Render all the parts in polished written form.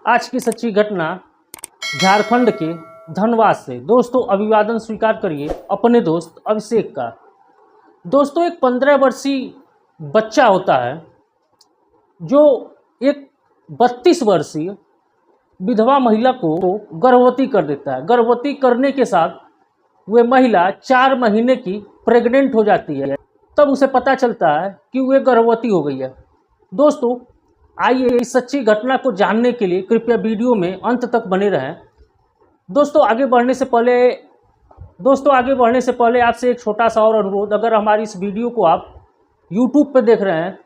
आज की सच्ची घटना झारखंड के धनबाद से। दोस्तों अभिवादन स्वीकार करिए अपने दोस्त अभिषेक का। दोस्तों एक 15 वर्षीय बच्चा होता है जो एक 32 वर्षीय विधवा महिला को गर्भवती कर देता है। गर्भवती करने के साथ वह महिला 4 महीने की प्रेग्नेंट हो जाती है। तब उसे पता चलता है कि वह गर्भवती हो गई है। दोस्तों आइए इस सच्ची घटना को जानने के लिए कृपया वीडियो में अंत तक बने रहें। दोस्तों आगे बढ़ने से पहले आपसे एक छोटा सा और अनुरोध, अगर हमारी इस वीडियो को आप YouTube पर देख रहे हैं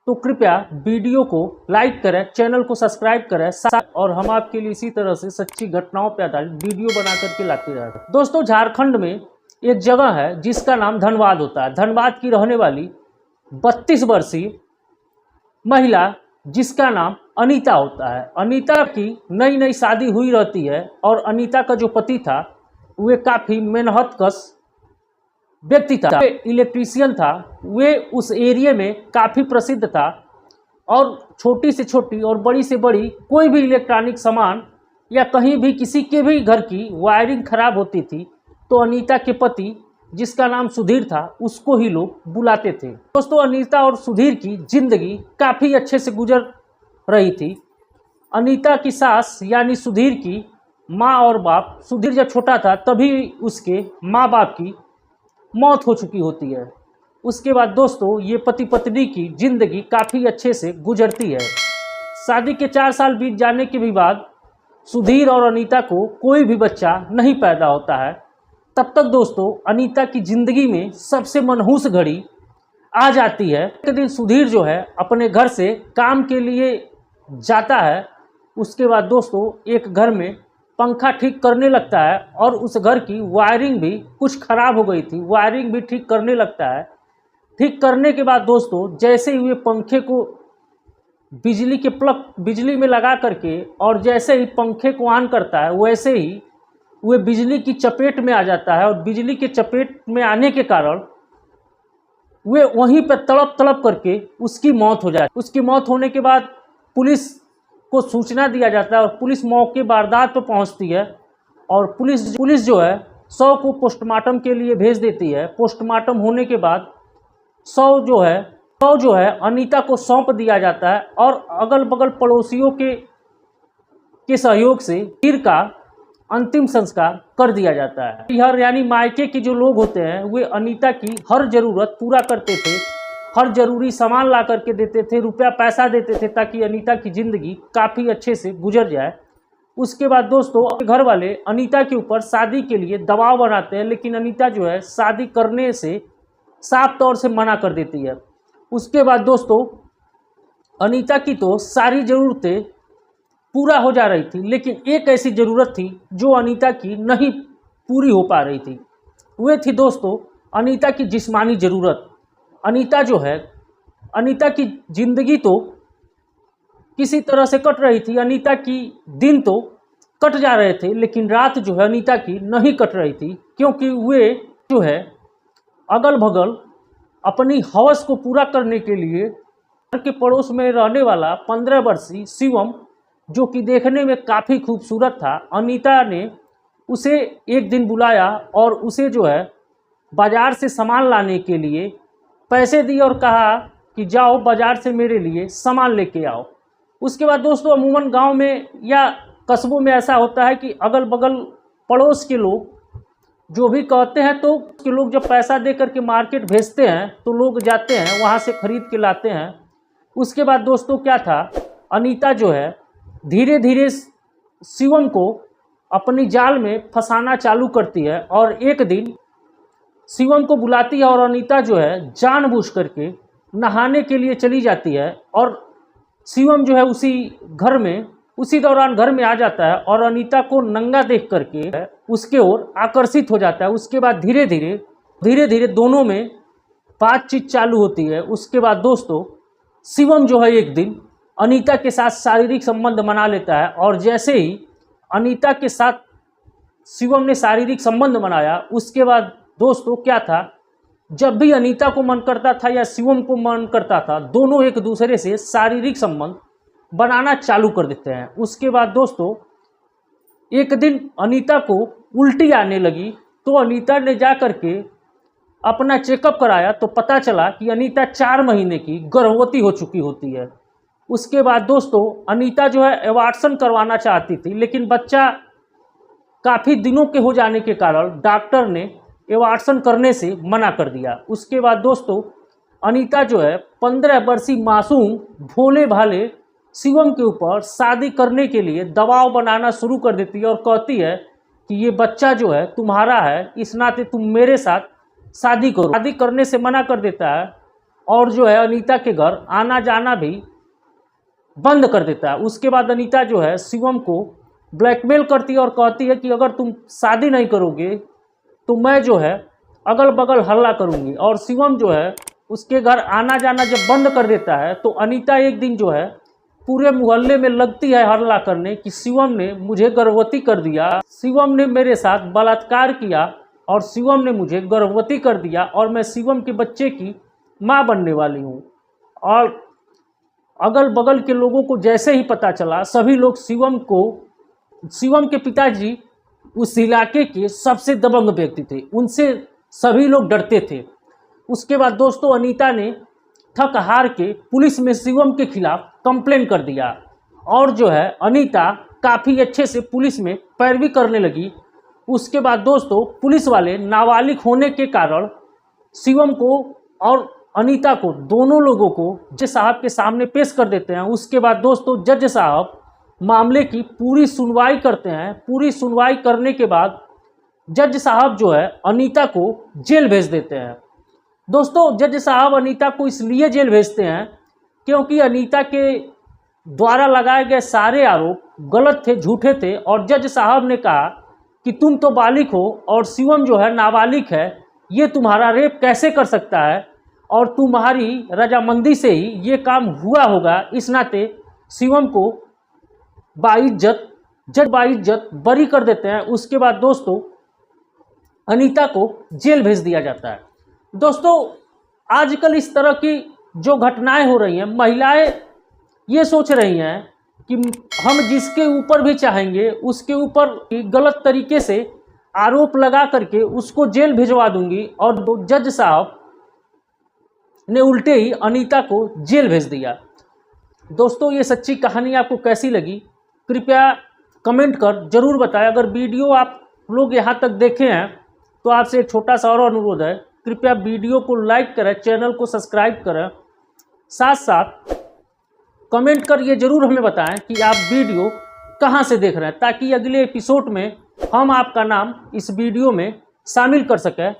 तो कृपया वीडियो को लाइक करें, चैनल को सब्सक्राइब करें और हम आपके लिए इसी तरह से सच्ची घटनाओं पर आधारित वीडियो बना करके लाते रहेंगे। दोस्तों झारखंड में एक जगह है जिसका नाम धनबाद होता है। धनबाद की रहने वाली 32 वर्षीय महिला जिसका नाम अनीता होता है। अनीता की नई नई शादी हुई रहती है और अनीता का जो पति था वे काफ़ी मेहनतकश व्यक्ति था, वे इलेक्ट्रीशियन था, वे उस एरिया में काफ़ी प्रसिद्ध था और छोटी से छोटी और बड़ी से बड़ी कोई भी इलेक्ट्रॉनिक सामान या कहीं भी किसी के भी घर की वायरिंग खराब होती थी तो अनीता के पति जिसका नाम सुधीर था उसको ही लोग बुलाते थे। दोस्तों अनीता और सुधीर की जिंदगी काफ़ी अच्छे से गुजर रही थी। अनीता की सास यानी सुधीर की माँ और बाप, सुधीर जब छोटा था तभी उसके माँ बाप की मौत हो चुकी होती है। उसके बाद दोस्तों ये पति पत्नी की जिंदगी काफ़ी अच्छे से गुजरती है। शादी के 4 साल बीत जाने के भी बाद सुधीर और अनीता को कोई भी बच्चा नहीं पैदा होता है। तब तक दोस्तों अनीता की ज़िंदगी में सबसे मनहूस घड़ी आ जाती है। एक दिन सुधीर जो है अपने घर से काम के लिए जाता है। उसके बाद दोस्तों एक घर में पंखा ठीक करने लगता है और उस घर की वायरिंग भी कुछ ख़राब हो गई थी, वायरिंग भी ठीक करने लगता है। ठीक करने के बाद दोस्तों जैसे ही वे पंखे को बिजली में लगा करके और जैसे ही पंखे को ऑन करता है वैसे ही वह बिजली की चपेट में आ जाता है और बिजली के चपेट में आने के कारण वे वहीं पर तड़प करके उसकी मौत हो जाए। उसकी मौत होने के बाद पुलिस को सूचना दिया जाता है और पुलिस मौके वारदात पर पहुंचती है और पुलिस जो है शव को पोस्टमार्टम के लिए भेज देती है। पोस्टमार्टम होने के बाद शव जो है अनीता को सौंप दिया जाता है और अगल बगल पड़ोसियों के सहयोग से सिर का अंतिम संस्कार कर दिया जाता है। यानी मायके के जो लोग होते हैं वे अनीता की हर ज़रूरत पूरा करते थे, हर ज़रूरी सामान ला करके देते थे, रुपया पैसा देते थे ताकि अनीता की ज़िंदगी काफ़ी अच्छे से गुजर जाए। उसके बाद दोस्तों घर वाले अनीता के ऊपर शादी के लिए दबाव बनाते हैं, लेकिन अनीता जो है शादी करने से साफ तौर से मना कर देती है। उसके बाद दोस्तों अनीता की तो सारी ज़रूरतें पूरा हो जा रही थी, लेकिन एक ऐसी ज़रूरत थी जो अनीता की नहीं पूरी हो पा रही थी। वे थी दोस्तों अनीता की जिस्मानी ज़रूरत। अनीता की ज़िंदगी तो किसी तरह से कट रही थी, अनीता की दिन तो कट जा रहे थे, लेकिन रात जो है अनीता की नहीं कट रही थी, क्योंकि वे जो है अगल बगल अपनी हवस को पूरा करने के लिए घर के पड़ोस में रहने वाला 15 वर्षीय शिवम, जो कि देखने में काफ़ी खूबसूरत था, अनीता ने उसे एक दिन बुलाया और उसे जो है बाज़ार से सामान लाने के लिए पैसे दिए और कहा कि जाओ बाज़ार से मेरे लिए सामान लेके आओ। उसके बाद दोस्तों अमूमन गांव में या कस्बों में ऐसा होता है कि अगल बगल पड़ोस के लोग जो भी कहते हैं तो के लोग जब पैसा दे करके मार्केट भेजते हैं तो लोग जाते हैं वहाँ से ख़रीद के लाते हैं। उसके बाद दोस्तों क्या था, अनीता जो है धीरे धीरे शिवम को अपनी जाल में फंसाना चालू करती है और एक दिन शिवम को बुलाती है और अनीता जो है जानबूझ करके नहाने के लिए चली जाती है और शिवम जो है उसी दौरान घर में आ जाता है और अनीता को नंगा देख करके उसके ओर आकर्षित हो जाता है। उसके बाद धीरे धीरे दोनों में बातचीत चालू होती है। उसके बाद दोस्तों शिवम जो है एक दिन अनीता के साथ शारीरिक संबंध बना लेता है और जैसे ही अनीता के साथ शिवम ने शारीरिक संबंध बनाया उसके बाद दोस्तों क्या था, जब भी अनीता को मन करता था या शिवम को मन करता था, दोनों एक दूसरे से शारीरिक संबंध बनाना चालू कर देते हैं। उसके बाद दोस्तों एक दिन अनीता को उल्टी आने लगी, तो अनीता ने जा कर के अपना चेकअप कराया तो पता चला कि अनीता 4 महीने की गर्भवती हो चुकी होती है। उसके बाद दोस्तों अनीता जो है एबॉर्शन करवाना चाहती थी, लेकिन बच्चा काफ़ी दिनों के हो जाने के कारण डॉक्टर ने एबॉर्शन करने से मना कर दिया। उसके बाद दोस्तों अनीता जो है 15 वर्षीय मासूम भोले भाले शिवम के ऊपर शादी करने के लिए दबाव बनाना शुरू कर देती है और कहती है कि ये बच्चा जो है तुम्हारा है, इस नाते तुम मेरे साथ शादी करो। शादी करने से मना कर देता है और जो है अनीता के घर आना जाना भी बंद कर देता है। उसके बाद अनीता जो है शिवम को ब्लैकमेल करती है और कहती है कि अगर तुम शादी नहीं करोगे तो मैं जो है अगल बगल हल्ला करूंगी। और शिवम जो है उसके घर आना जाना जब बंद कर देता है तो अनीता एक दिन जो है पूरे मोहल्ले में लगती है हल्ला करने कि शिवम ने मुझे गर्भवती कर दिया, शिवम ने मेरे साथ बलात्कार किया और शिवम ने मुझे गर्भवती कर दिया और मैं शिवम के बच्चे की माँ बनने वाली हूँ। और अगल बगल के लोगों को जैसे ही पता चला, सभी लोग शिवम के पिताजी उस इलाके के सबसे दबंग व्यक्ति थे, उनसे सभी लोग डरते थे। उसके बाद दोस्तों अनीता ने थक हार के पुलिस में शिवम के खिलाफ कंप्लेन कर दिया और जो है अनीता काफ़ी अच्छे से पुलिस में पैरवी करने लगी। उसके बाद दोस्तों पुलिस वाले नाबालिग होने के कारण शिवम को और अनीता को, दोनों लोगों को जज साहब के सामने पेश कर देते हैं। उसके बाद दोस्तों जज साहब मामले की पूरी सुनवाई करते हैं। पूरी सुनवाई करने के बाद जज साहब जो है अनीता को जेल भेज देते हैं। दोस्तों जज साहब अनीता को इसलिए जेल भेजते हैं क्योंकि अनीता के द्वारा लगाए गए सारे आरोप गलत थे, झूठे थे। और जज साहब ने कहा कि तुम तो बालिग हो और शिवम जो है नाबालिग है, ये तुम्हारा रेप कैसे कर सकता है और तुम्हारी रजामंदी से ही ये काम हुआ होगा। इस नाते शिवम को बाइज्जत बरी कर देते हैं। उसके बाद दोस्तों अनीता को जेल भेज दिया जाता है। दोस्तों आजकल इस तरह की जो घटनाएं हो रही हैं, महिलाएं ये सोच रही हैं कि हम जिसके ऊपर भी चाहेंगे उसके ऊपर गलत तरीके से आरोप लगा करके उसको जेल भिजवा दूंगी। और जज साहब ने उल्टे ही अनीता को जेल भेज दिया। दोस्तों ये सच्ची कहानी आपको कैसी लगी कृपया कमेंट कर ज़रूर बताएं। अगर वीडियो आप लोग यहाँ तक देखे हैं तो आपसे एक छोटा सा और अनुरोध है, कृपया वीडियो को लाइक करें, चैनल को सब्सक्राइब करें, साथ साथ कमेंट कर ये ज़रूर हमें बताएं कि आप वीडियो कहाँ से देख रहे हैं, ताकि अगले एपिसोड में हम आपका नाम इस वीडियो में शामिल कर सकें।